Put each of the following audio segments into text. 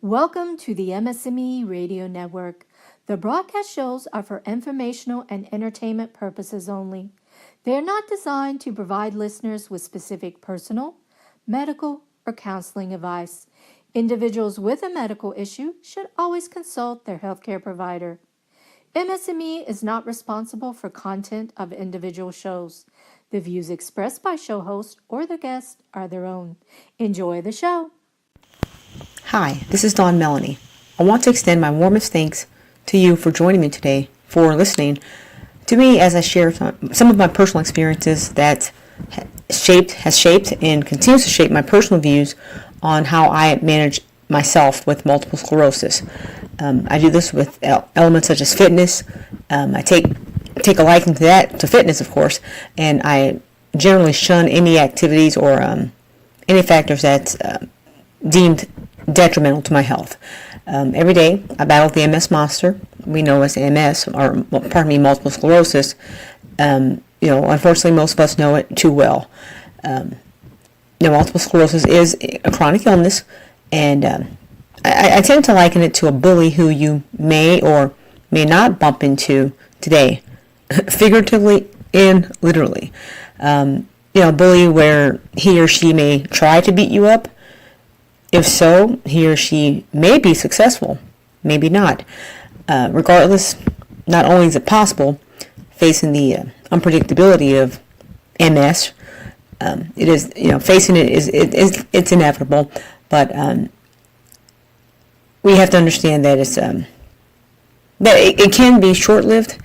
Welcome to the MS&Me Radio Network. The broadcast shows are for informational and entertainment purposes only. They are not designed to provide listeners with specific personal, medical, or counseling advice. Individuals with a medical issue should always consult their healthcare provider. MS&Me is not responsible for content of individual shows. The views expressed by show hosts or their guests are their own. Enjoy the show. Hi, this is Dawn Melanie. I want to extend my warmest thanks to you for joining me today, for listening to me as I share some of my personal experiences that has shaped and continues to shape my personal views on how I manage myself with multiple sclerosis. I do this with elements such as fitness. I take a liking to fitness, of course, and I generally shun any activities or any factors that's deemed detrimental to my health. Every day I battle the MS monster we know as MS, or multiple sclerosis. Unfortunately, most of us know it too well. Multiple sclerosis is a chronic illness, and I tend to liken it to a bully who you may or may not bump into today, figuratively and literally. A bully where he or she may try to beat you up. If so, he or she may be successful, maybe not. Regardless, not only is it possible, facing the unpredictability of MS, it is, facing it it's inevitable. But we have to understand that that it can be short-lived.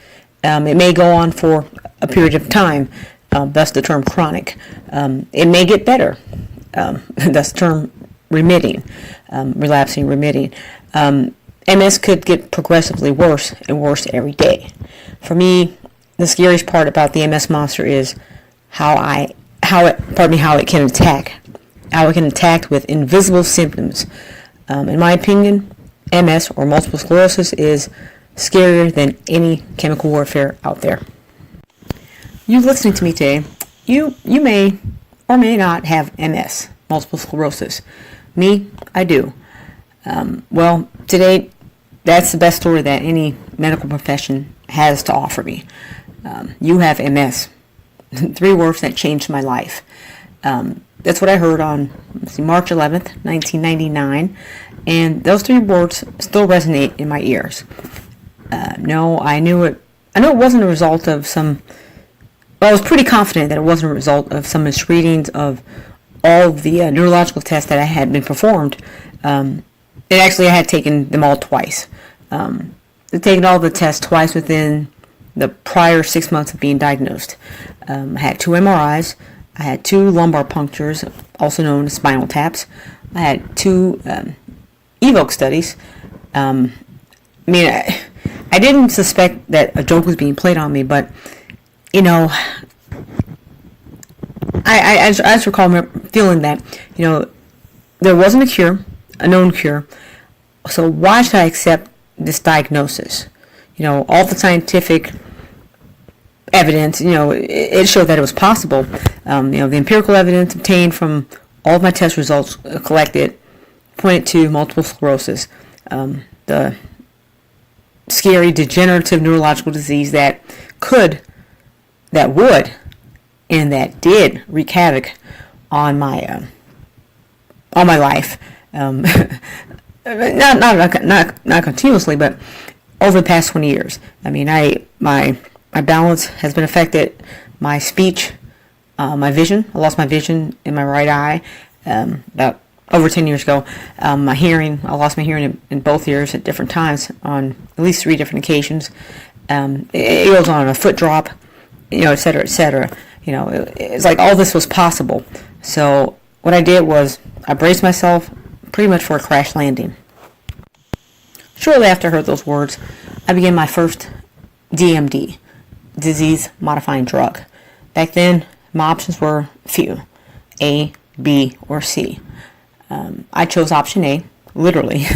It may go on for a period of time. Thus the term chronic. It may get better. Thus the term remitting, relapsing, remitting. MS could get progressively worse and worse every day. For me, the scariest part about the MS monster is how it can attack with invisible symptoms. In my opinion, MS or multiple sclerosis is scarier than any chemical warfare out there. You listening to me today, you may or may not have MS, multiple sclerosis. Me, I do. Today, that's the best story that any medical profession has to offer me. You have MS. 3 words that changed my life. That's what I heard on March 11th, 1999, and those 3 words still resonate in my ears. I knew it wasn't a result of I was pretty confident that it wasn't a result of some misreadings of all of the neurological tests that I had been performed. I had taken them all twice. I'd taken all the tests twice within the prior 6 months of being diagnosed. I had 2 MRIs. I had 2 lumbar punctures, also known as spinal taps. I had 2 evoke studies. I didn't suspect that a joke was being played on me, but I just recall feeling that, there wasn't a known cure, so why should I accept this diagnosis? All the scientific evidence, it showed that it was possible. The empirical evidence obtained from all of my test results collected pointed to multiple sclerosis, the scary degenerative neurological disease that would, and that did wreak havoc on my life. Not continuously, but over the past 20 years. My balance has been affected. My speech, my vision. I lost my vision in my right eye about over 10 years ago. My hearing. I lost my hearing in both ears at different times on at least 3 different occasions. It goes on a foot drop, et cetera, et cetera. It's like all this was possible. So what I did was I braced myself pretty much for a crash landing. Shortly after I heard those words, I began my first DMD, disease-modifying drug. Back then, my options were few, A, B, or C. I chose option A, literally.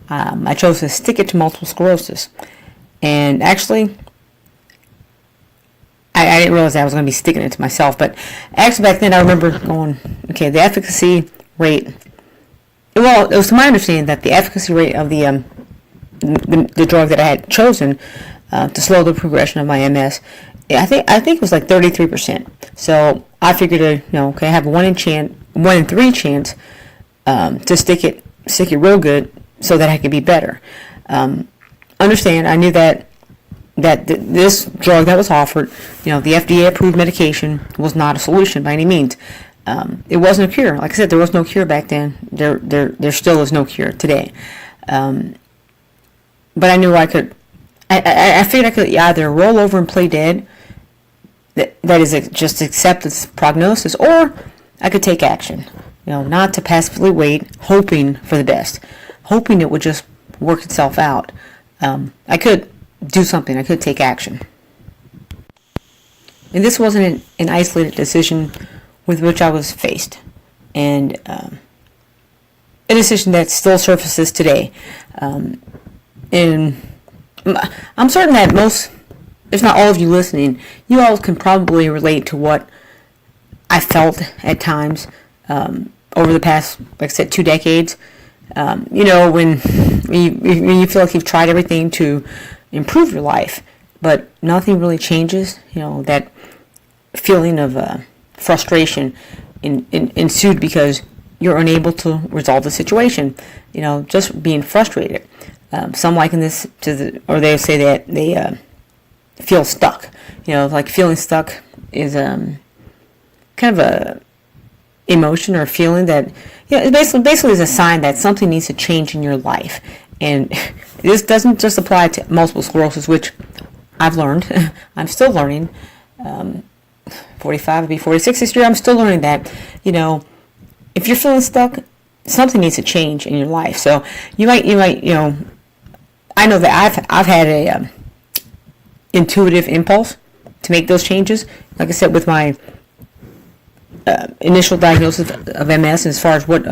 I chose to stick it to multiple sclerosis. And actually, I didn't realize I was going to be sticking it to myself, but actually back then I remember going, okay, the efficacy rate well, it was to my understanding that the efficacy rate of the drug that I had chosen to slow the progression of my MS, I think it was like 33%. So I figured, okay, I have a 1 in 3 chance to stick it real good so that I could be better. Understand, I knew that this drug that was offered, the FDA approved medication, was not a solution by any means. It wasn't a cure. Like I said, there was no cure back then. There still is no cure today. But I knew I could. I figured I could either roll over and play dead. That is, just accept this prognosis, or I could take action. Not to passively wait, hoping for the best, hoping it would just work itself out. I could do something. I could take action. And this wasn't an isolated decision with which I was faced, and a decision that still surfaces today. And I'm certain that most, if not all of you listening, you all can probably relate to what I felt at times over the past, like I said, 2 decades. When you feel like you've tried everything to improve your life, but nothing really changes. That feeling of frustration ensued because you're unable to resolve the situation. Just being frustrated. Some liken this or they say that they feel stuck. Like feeling stuck is kind of a emotion or a feeling that it basically is a sign that something needs to change in your life. And this doesn't just apply to multiple sclerosis, which I've learned. I'm still learning. 45 to be 46 this year. I'm still learning that, if you're feeling stuck, something needs to change in your life. So you might, I know that I've had a intuitive impulse to make those changes. Like I said, with my initial diagnosis of MS, as far as what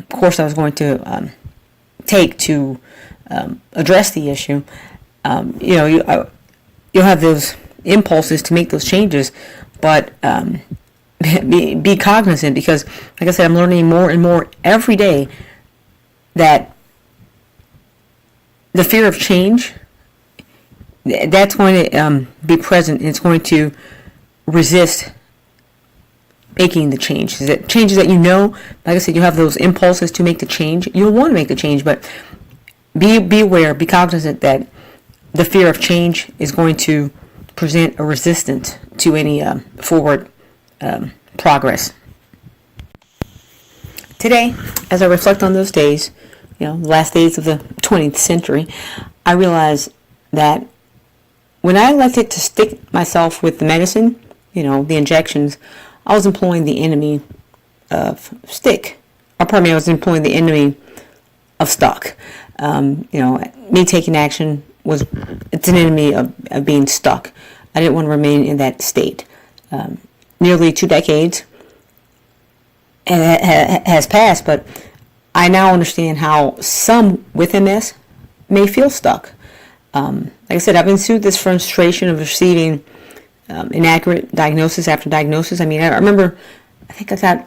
course I was going to take to address the issue, you'll have those impulses to make those changes, but be cognizant, because, like I said, I'm learning more and more every day that the fear of change, that's going to be present, and it's going to resist making the change. Changes that like I said, you have those impulses to make the change. You'll want to make the change, but be aware, be cognizant that the fear of change is going to present a resistance to any forward progress. Today, as I reflect on those days, the last days of the 20th century, I realize that when I elected to stick myself with the medicine, the injections, I was employing the enemy of stick. Or pardon me, I was employing the enemy of stuck. Me taking action it's an enemy of being stuck. I didn't want to remain in that state. Nearly 2 decades has passed, but I now understand how some with MS may feel stuck. Like I said, I've ensued this frustration of receiving inaccurate diagnosis after diagnosis. I remember, I think the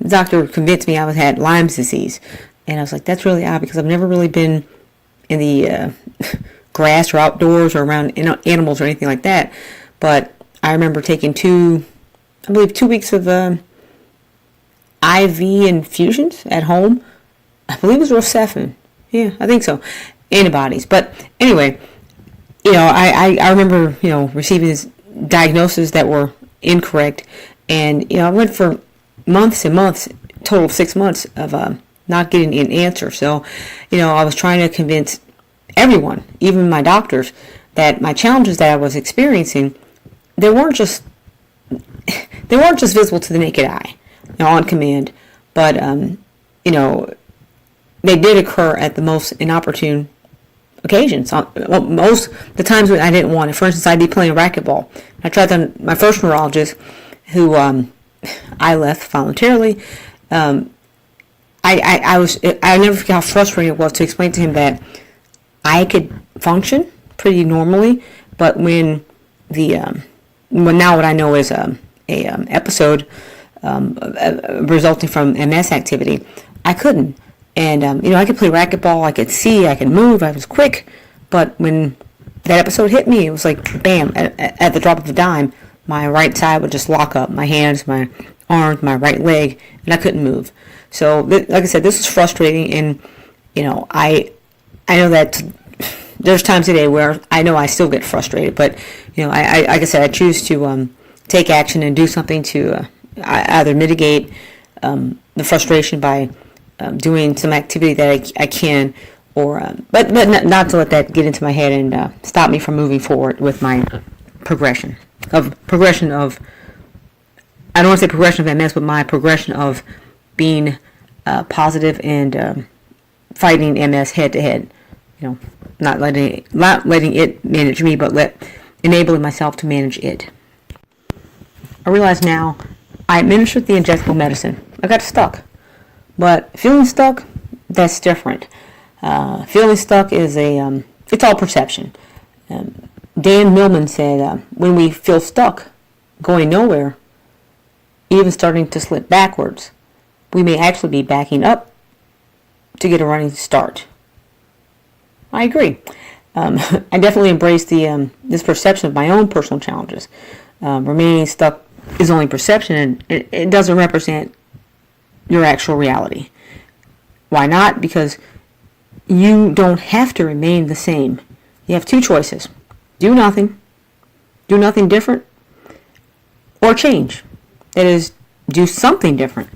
doctor convinced me I had Lyme's disease. And I was like, that's really odd, because I've never really been in the grass or outdoors or around animals or anything like that. But I remember taking 2 weeks of IV infusions at home. I believe it was Rosefin. Yeah, I think so. Antibodies. But anyway, I remember, receiving these diagnoses that were incorrect. And, I went for months and months, total of 6 months of not getting an answer. So, I was trying to convince everyone, even my doctors, that my challenges that I was experiencing, they weren't just visible to the naked eye, on command, but they did occur at the most inopportune occasions. Most the times when I didn't want it. For instance, I'd be playing racquetball. I tried my first neurologist, who I left voluntarily. I never forget how frustrating it was to explain to him that I could function pretty normally, but when now what I know is a episode resulting from MS activity, I couldn't. And, I could play racquetball, I could see, I could move, I was quick. But when that episode hit me, it was like, bam, at the drop of a dime, my right side would just lock up. My hands, my arms, my right leg, and I couldn't move. So, like I said, this was frustrating. And, I know that there's times today where I know I still get frustrated. But, like I said, I choose to take action and do something to either mitigate the frustration by doing some activity that I can, or but not to let that get into my head and stop me from moving forward with my progression of I don't want to say progression of MS, but my progression of being positive and fighting MS head to head. Not letting it manage me, but enabling myself to manage it. I realize now I administered the injectable medicine. I got stuck. But feeling stuck, that's different. Feeling stuck is it's all perception. Dan Millman said, when we feel stuck, going nowhere, even starting to slip backwards, we may actually be backing up to get a running start. I agree. I definitely embrace this perception of my own personal challenges. Remaining stuck is only perception, and it doesn't represent your actual reality. Why not? Because you don't have to remain the same. You have two choices. Do nothing different, or change. That is, do something different.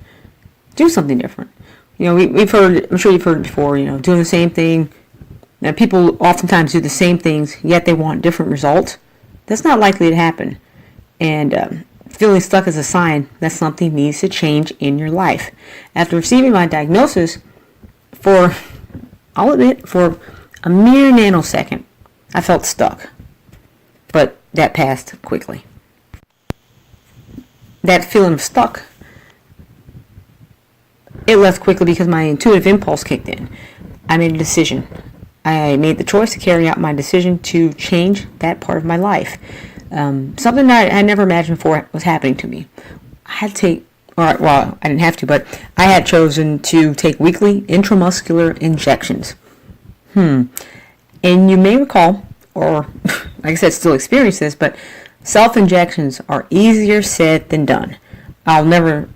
Do something different. We've heard, I'm sure you've heard it before, doing the same thing. Now, people oftentimes do the same things, yet they want different results. That's not likely to happen. And feeling stuck is a sign that something needs to change in your life. After receiving my diagnosis, I'll admit, for a mere nanosecond, I felt stuck. But that passed quickly. That feeling of stuck, it left quickly because my intuitive impulse kicked in. I made a decision. I made the choice to carry out my decision to change that part of my life. Something that I never imagined before was happening to me. I had to take, I didn't have to, but I had chosen to take weekly intramuscular injections. And you may recall, or like I said, still experience this, but self-injections are easier said than done. I never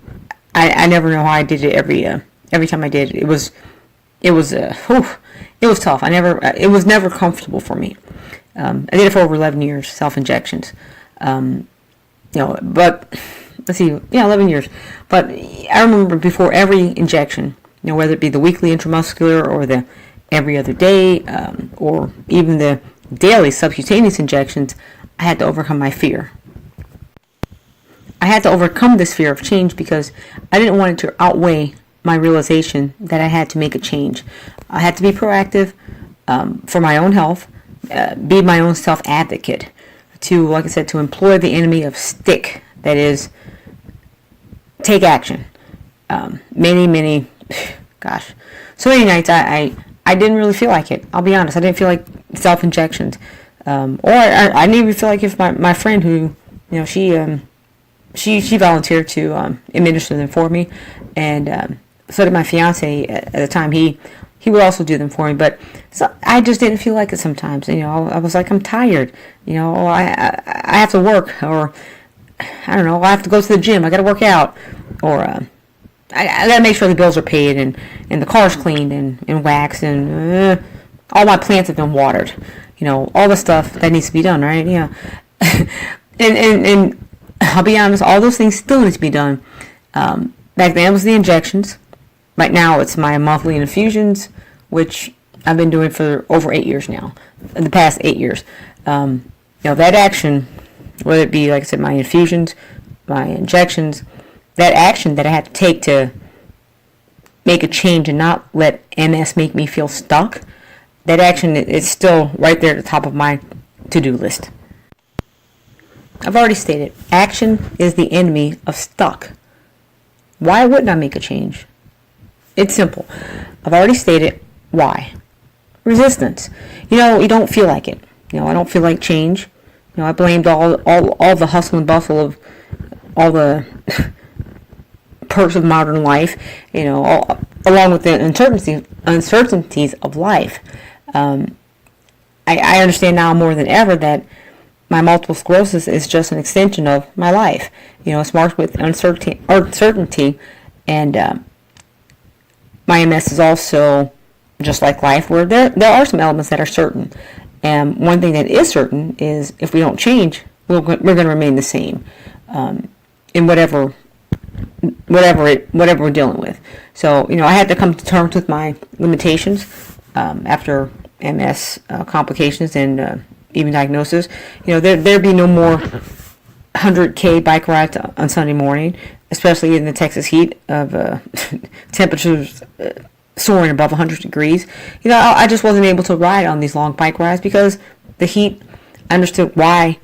know how I did it every time I did it. It was tough. It was never comfortable for me. I did it for over 11 years, self-injections. But let's see, 11 years. But I remember before every injection, whether it be the weekly intramuscular or the every other day, or even the daily subcutaneous injections, I had to overcome my fear. I had to overcome this fear of change because I didn't want it to outweigh my realization that I had to make a change. I had to be proactive for my own health, be my own self-advocate, to, like I said, to employ the enemy of stick, that is, take action. So many nights I didn't really feel like it. I'll be honest, I didn't feel like self-injections. Or I didn't even feel like if my friend who, she volunteered to administer them for me, and so did my fiance at the time. He would also do them for me, but so I just didn't feel like it sometimes. I was like, I'm tired. I have to work, or I don't know, I have to go to the gym. I got to work out, or I got to make sure the bills are paid and the car's cleaned and waxed, and all my plants have been watered. All the stuff that needs to be done, right? And I'll be honest, all those things still need to be done. Back then it was the injections. Right now it's my monthly infusions, which I've been doing for over 8 years now. In the past 8 years. That action, whether it be, like I said, my infusions, my injections, that action that I had to take to make a change and not let MS make me feel stuck, that action is still right there at the top of my to-do list. I've already stated, action is the enemy of stuck. Why wouldn't I make a change? It's simple. I've already stated why. Resistance. You don't feel like it. I don't feel like change. I blamed all the hustle and bustle of all the perks of modern life, along with the uncertainties of life. I understand now more than ever that my multiple sclerosis is just an extension of my life. It's marked with uncertainty, and my MS is also just like life, where there are some elements that are certain. And one thing that is certain is if we don't change, we're going to remain the same in whatever we're dealing with. So, I had to come to terms with my limitations after MS complications and even diagnosis. There'd be no more 100K bike rides on Sunday morning, especially in the Texas heat of temperatures soaring above 100 degrees. I just wasn't able to ride on these long bike rides because the heat. I understood why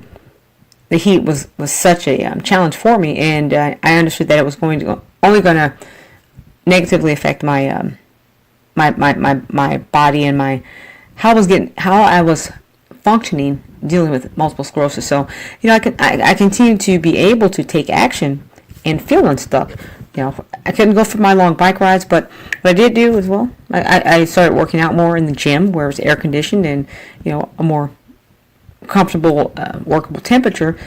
the heat was such a challenge for me, and I understood that it was only going to negatively affect my my body and how I was functioning dealing with multiple sclerosis. So I continue to be able to take action and feel unstuck. I couldn't go for my long bike rides, but what I did do as well, I started working out more in the gym where it was air conditioned and a more comfortable workable temperature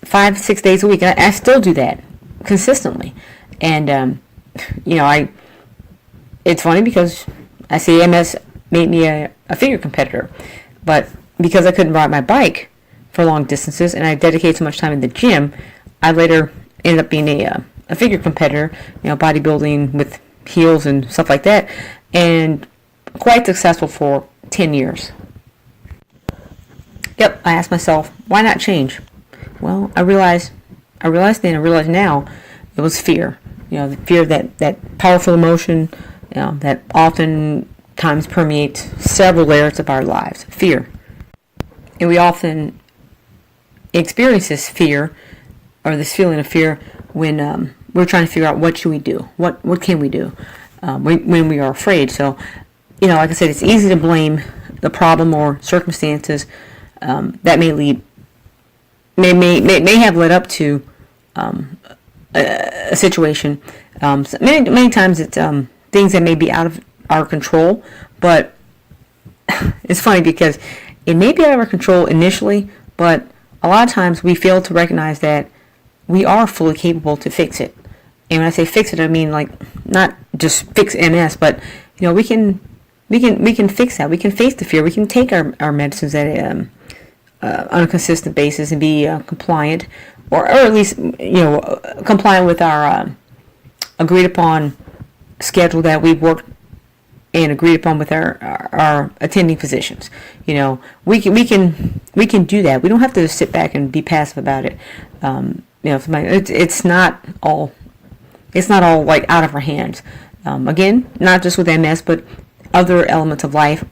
5-6 days a week. I still do that consistently, and it's funny because I say MS made me a figure competitor, but because I couldn't ride my bike for long distances and I dedicated so much time in the gym, I later ended up being a figure competitor, bodybuilding with heels and stuff like that, and quite successful for 10 years. Yep, I asked myself, why not change? Well, I realized then, I realize now, it was fear. The fear that powerful emotion, that oftentimes permeates several areas of our lives. Fear. And we often experience this fear, or this feeling of fear, when we're trying to figure out what should we do, what can we do when we are afraid. So, like I said, it's easy to blame the problem or circumstances that may have led up to a situation. So many times it's things that may be out of our control, but it's funny because it may be out of our control initially, but a lot of times we fail to recognize that we are fully capable to fix it. And when I say fix it, I mean like not just fix MS, but we can fix that. We can face the fear. We can take our medicines on a consistent basis and be compliant, or at least compliant with our agreed upon schedule that we've worked and agreed upon with our attending physicians. We can do that. We don't have to just sit back and be passive about it. It's not all like out of our hands. Again, not just with MS, but other elements of life.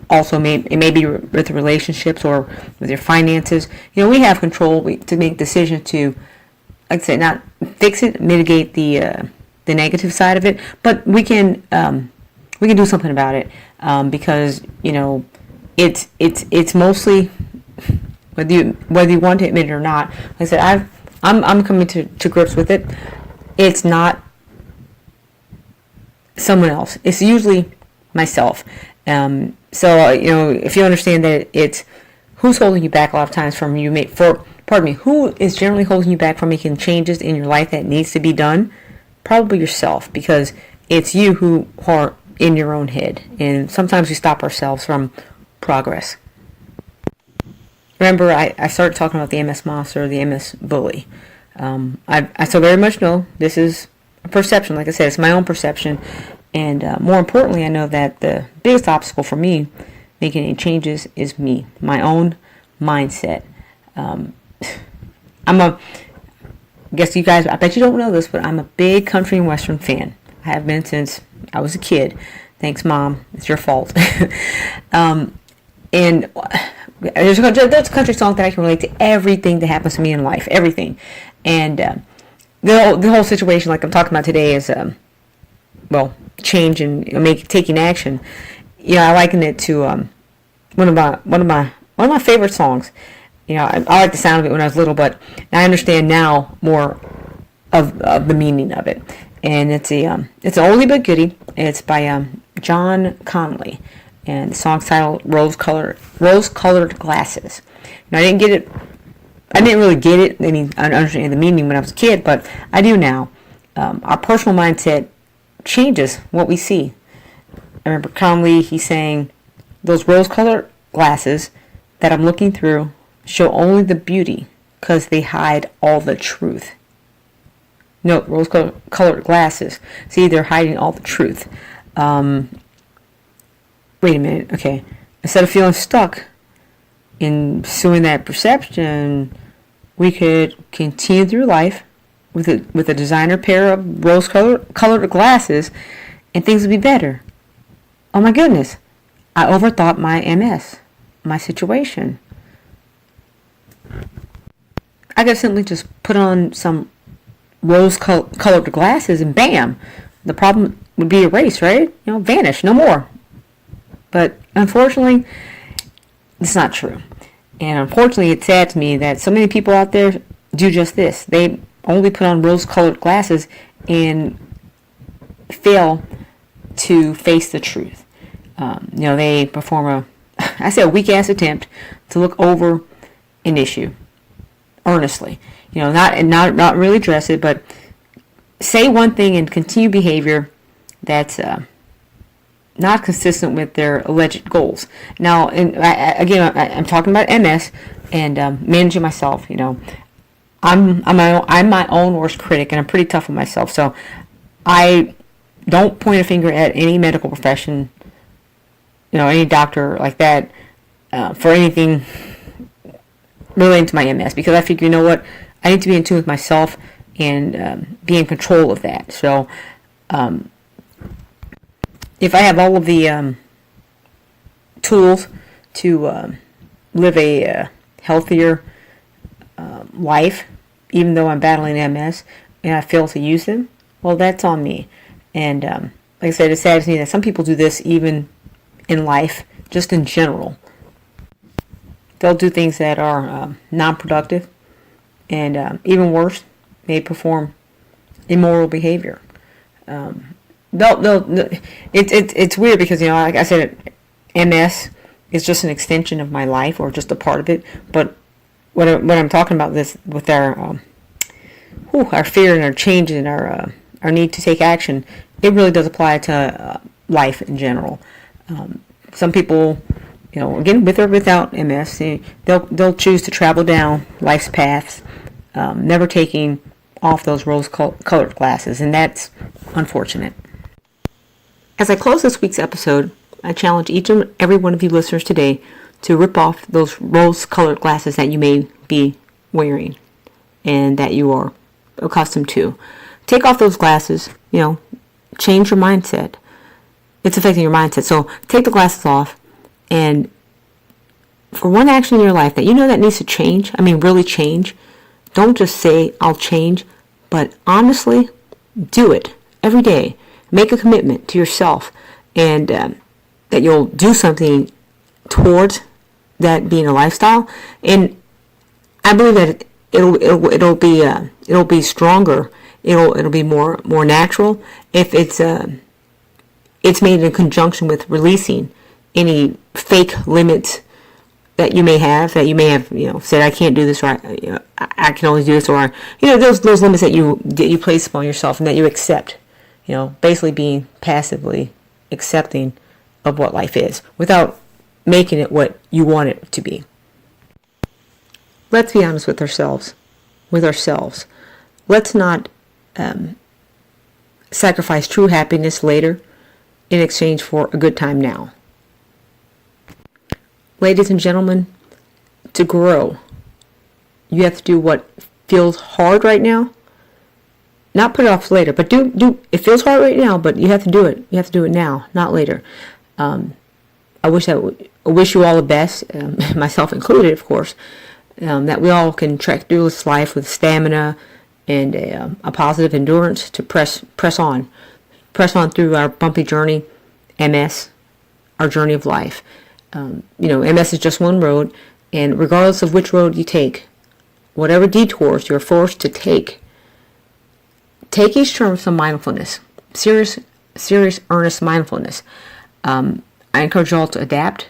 Also, it may be with relationships or with your finances. We have control to make decisions to, like I said, not fix it, mitigate the negative side of it, but we can do something about it because it's mostly whether you want to admit it or not. Like I said, I'm coming to grips with it. It's not someone else. It's usually myself. So if you understand that it's who's holding you back a lot of times from who is generally holding you back from making changes in your life that needs to be done? Probably yourself, because it's you who are in your own head, and sometimes we stop ourselves from progress. Remember, I started talking about the MS monster, the MS bully. I so very much know this is a perception. Like I said, it's my own perception. And more importantly, I know that the biggest obstacle for me making any changes is me, my own mindset. I guess you guys, I bet you don't know this, but I'm a big country and western fan. I have been since I was a kid. Thanks, Mom. It's your fault. And there's a country song that I can relate to everything that happens to me in life, everything. And the whole situation, like I'm talking about today, is change and taking action. I liken it to one of my favorite songs. I like the sound of it when I was little, but I understand now more of the meaning of it. and it's an oldie but goodie. It's by John Conley, and the song's titled Rose-Colored Glasses. Now, I didn't really get it. I mean, I understand the meaning when I was a kid, but I do now. Our personal mindset changes what we see. I remember Conley, he's saying, those rose-colored glasses that I'm looking through show only the beauty because they hide all the truth. No, rose-colored glasses. See, they're hiding all the truth. Wait a minute. Okay. Instead of feeling stuck in pursuing that perception, we could continue through life with a designer pair of rose-colored glasses, and things would be better. Oh my goodness. I overthought my MS, my situation. I could simply just put on some rose-colored glasses and bam, the problem would be erased, right? Vanish, no more. But unfortunately, it's not true. And unfortunately, it's sad to me that so many people out there do just this. They only put on rose-colored glasses and fail to face the truth. They perform a weak-ass attempt to look over an issue earnestly. Not really address it, but say one thing and continue behavior that's not consistent with their alleged goals. Now, I'm talking about MS and managing myself. I'm my own worst critic, and I'm pretty tough on myself. So I don't point a finger at any medical profession, any doctor like that, for anything relating to my MS, because I figure, what, I need to be in tune with myself and be in control of that. So if I have all of the tools to live a healthier life, even though I'm battling MS, and I fail to use them, well, that's on me. And like I said, it's sad to me that some people do this even in life, just in general. They'll do things that are non-productive, and even worse, they perform immoral behavior. It's weird because, like I said, MS is just an extension of my life, or just a part of it. But what I'm talking about this with our fear and our change and our need to take action, it really does apply to life in general. Some people, again, with or without MS, they'll choose to travel down life's paths, never taking off those rose-colored glasses, and that's unfortunate. As I close this week's episode, I challenge each and every one of you listeners today to rip off those rose-colored glasses that you may be wearing and that you are accustomed to. Take off those glasses, change your mindset. It's affecting your mindset. So take the glasses off, and for one action in your life that that needs to change, really change, don't just say, I'll change, but honestly, do it every day. Make a commitment to yourself, and that you'll do something towards that being a lifestyle. And I believe that it'll be stronger. It'll be more natural if it's made in conjunction with releasing any fake limits that you may have said, I can't do this, or I can only do this, or those limits that you place upon yourself and that you accept. Basically being passively accepting of what life is without making it what you want it to be. Let's be honest with ourselves. Let's not sacrifice true happiness later in exchange for a good time now. Ladies and gentlemen, to grow, you have to do what feels hard right now. Not put it off later, but do. It feels hard right now, but you have to do it. You have to do it now, not later. I wish you all the best, myself included, of course. That we all can trek through this life with stamina and a positive endurance to press on through our bumpy journey, MS, our journey of life. MS is just one road, and regardless of which road you take, whatever detours you're forced to take, take each term some mindfulness, serious, earnest mindfulness. I encourage you all to adapt,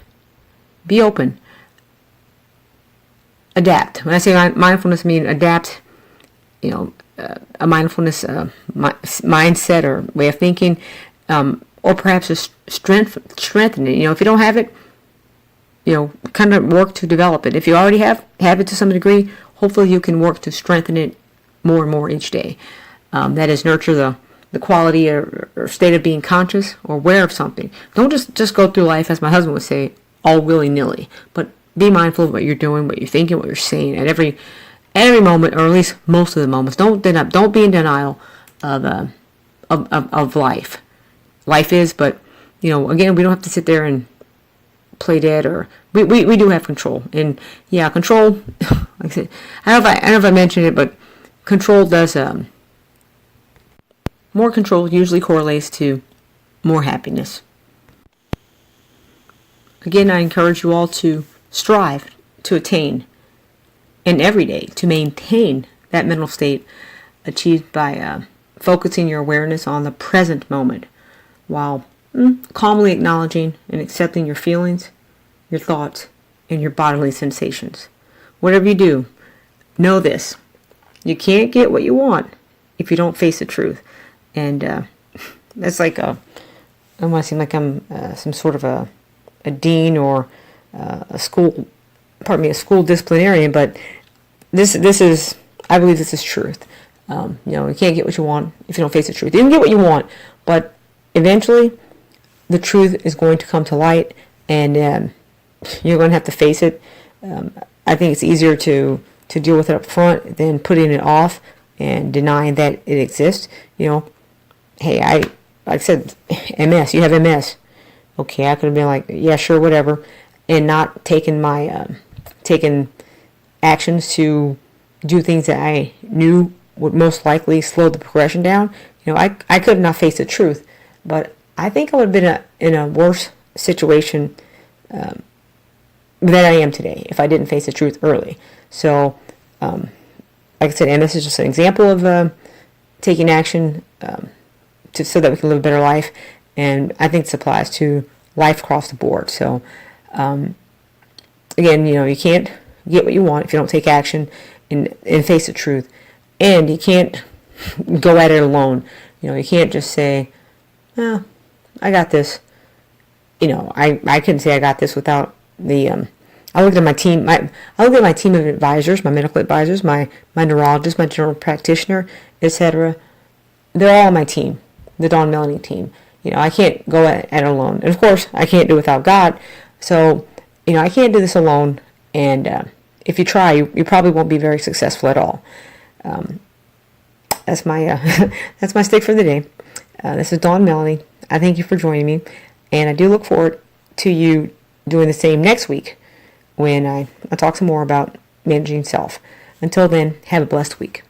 be open, adapt. When I say mindfulness, I mean adapt, a mindfulness mindset or way of thinking, or perhaps just strengthen it. If you don't have it, kind of work to develop it. If you already have it to some degree, hopefully you can work to strengthen it more and more each day. That is, nurture the quality or state of being conscious or aware of something. Don't just go through life, as my husband would say, all willy-nilly, but be mindful of what you're doing, what you're thinking, what you're saying at every moment, or at least most of the moments. Don't be in denial of life. Life is, but again, we don't have to sit there and play dead, or we do have control. And yeah, control, like I said, I don't know if I mentioned it, but control does, more control usually correlates to more happiness. Again, I encourage you all to strive to attain, and every day to maintain that mental state achieved by focusing your awareness on the present moment while calmly acknowledging and accepting your feelings, your thoughts, and your bodily sensations. Whatever you do, know this: you can't get what you want if you don't face the truth. And that's like I don't want to seem like I'm some sort of a dean or a school disciplinarian, but this is, I believe this is truth. You can't get what you want if you don't face the truth. You can get what you want, but eventually the truth is going to come to light, and you're going to have to face it. I think it's easier to deal with it up front than putting it off and denying that it exists. Hey, like I said, MS, you have MS. Okay, I could have been like, yeah, sure, whatever, and not taking actions to do things that I knew would most likely slow the progression down. I could not face the truth, but I think I would have been in a worse situation than I am today if I didn't face the truth early. So, like I said, and this is just an example of taking action so that we can live a better life, and I think this applies to life across the board. So, again, you can't get what you want if you don't take action and face the truth, and you can't go at it alone. You can't just say, "Oh, I got this." I couldn't say I got this without the. I looked at my team. I looked at my team of advisors, my medical advisors, my neurologist, my general practitioner, etc. They're all on my team, the Dawn Melanie team. I can't go at it alone, and of course, I can't do it without God. So, I can't do this alone. And if you try, you probably won't be very successful at all. That's my that's my stick for the day. This is Dawn Melanie. I thank you for joining me, and I do look forward to you doing the same next week when I talk some more about managing self. Until then, have a blessed week.